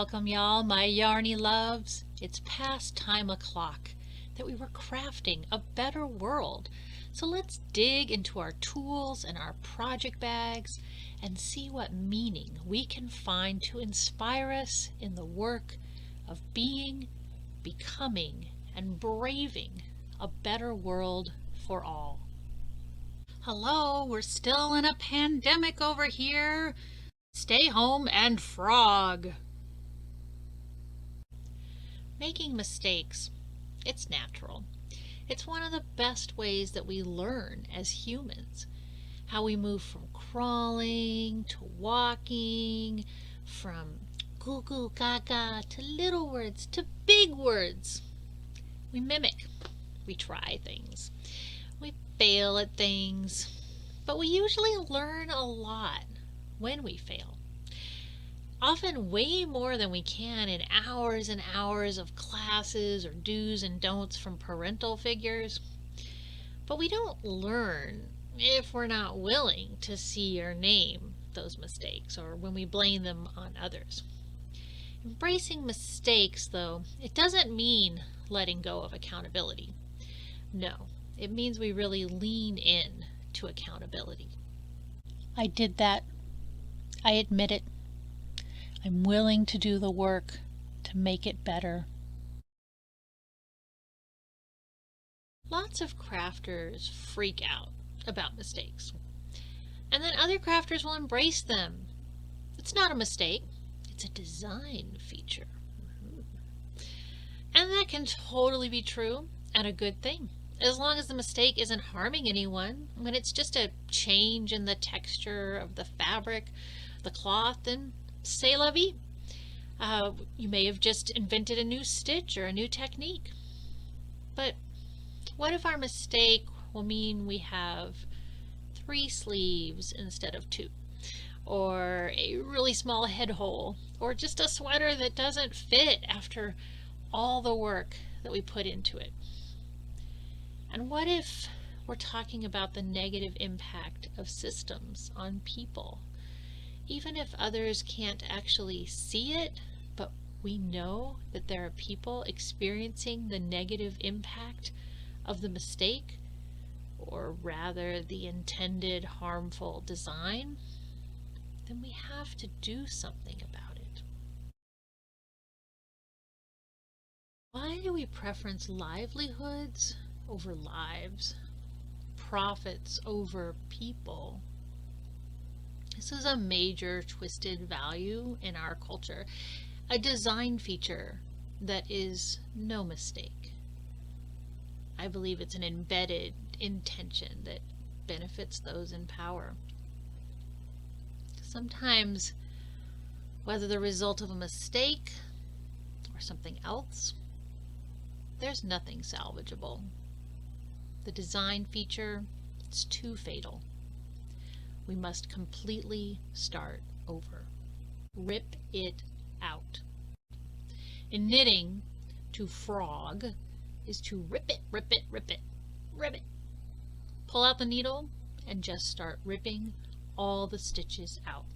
Welcome, y'all, my yarny loves. It's past time o'clock that we were crafting a better world. So let's dig into our tools and our project bags and see what meaning we can find to inspire us in the work of being, becoming, and braving a better world for all. Hello, we're still in a pandemic over here. Stay home and frog. Making mistakes, it's natural. It's one of the best ways that we learn as humans. How we move from crawling to walking, from goo goo gaga to little words to big words. We mimic. We try things. We fail at things. But we usually learn a lot when we fail. Often way more than we can in hours and hours of classes or do's and don'ts from parental figures. But we don't learn if we're not willing to see or name those mistakes or when we blame them on others. Embracing mistakes, though, it doesn't mean letting go of accountability. No, it means we really lean in to accountability. I did that. I admit it. I'm willing to do the work to make it better. Lots of crafters freak out about mistakes, and then other crafters will embrace them. It's not a mistake, it's a design feature. And that can totally be true and a good thing, as long as the mistake isn't harming anyone. When it's just a change in the texture of the fabric, the cloth, then c'est la vie. You may have just invented a new stitch or a new technique. But what if our mistake will mean we have 3 sleeves instead of 2? Or a really small head hole? Or just a sweater that doesn't fit after all the work that we put into it? And what if we're talking about the negative impact of systems on people? Even if others can't actually see it, but we know that there are people experiencing the negative impact of the mistake, or rather the intended harmful design, then we have to do something about it. Why do we preference livelihoods over lives, profits over people? This is a major twisted value in our culture, a design feature that is no mistake. I believe it's an embedded intention that benefits those in power. Sometimes, whether the result of a mistake or something else, there's nothing salvageable. The design feature, it's too fatal. We must completely start over. Rip it out. In knitting, to frog is to rip it, rip it, rip it, rip it. Pull out the needle and just start ripping all the stitches out.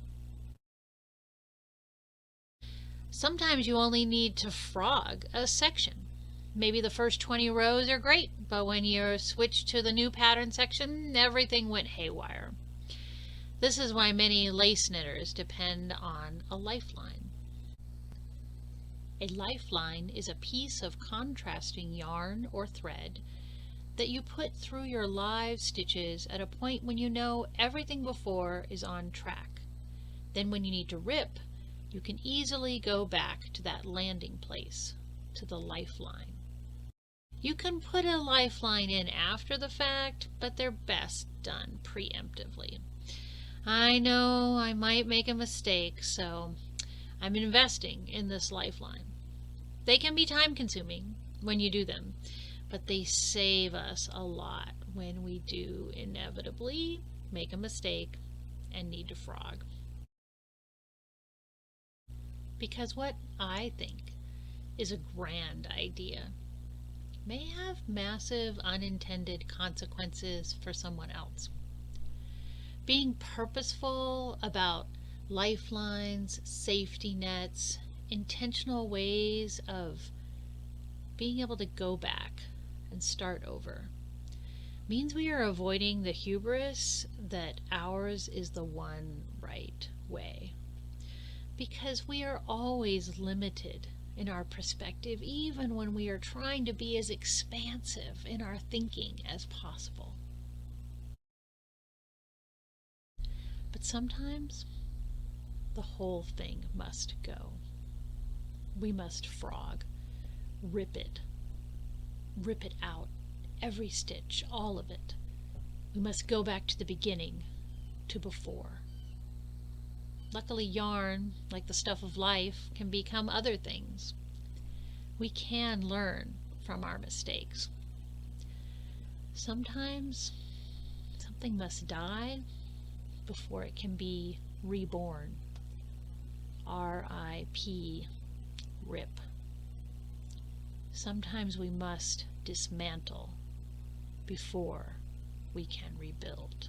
Sometimes you only need to frog a section. Maybe the first 20 rows are great, but when you switch to the new pattern section, everything went haywire. This is why many lace knitters depend on a lifeline. A lifeline is a piece of contrasting yarn or thread that you put through your live stitches at a point when you know everything before is on track. Then when you need to rip, you can easily go back to that landing place, to the lifeline. You can put a lifeline in after the fact, but they're best done preemptively. I know I might make a mistake, so I'm investing in this lifeline. They can be time-consuming when you do them, but they save us a lot when we do inevitably make a mistake and need to frog. Because what I think is a grand idea may have massive unintended consequences for someone else. Being purposeful about lifelines, safety nets, intentional ways of being able to go back and start over means we are avoiding the hubris that ours is the one right way. Because we are always limited in our perspective, even when we are trying to be as expansive in our thinking as possible. But sometimes the whole thing must go. We must frog, rip it out, every stitch, all of it. We must go back to the beginning, to before. Luckily, yarn, like the stuff of life, can become other things. We can learn from our mistakes. Sometimes something must die before it can be reborn. R.I.P. RIP. Sometimes we must dismantle before we can rebuild.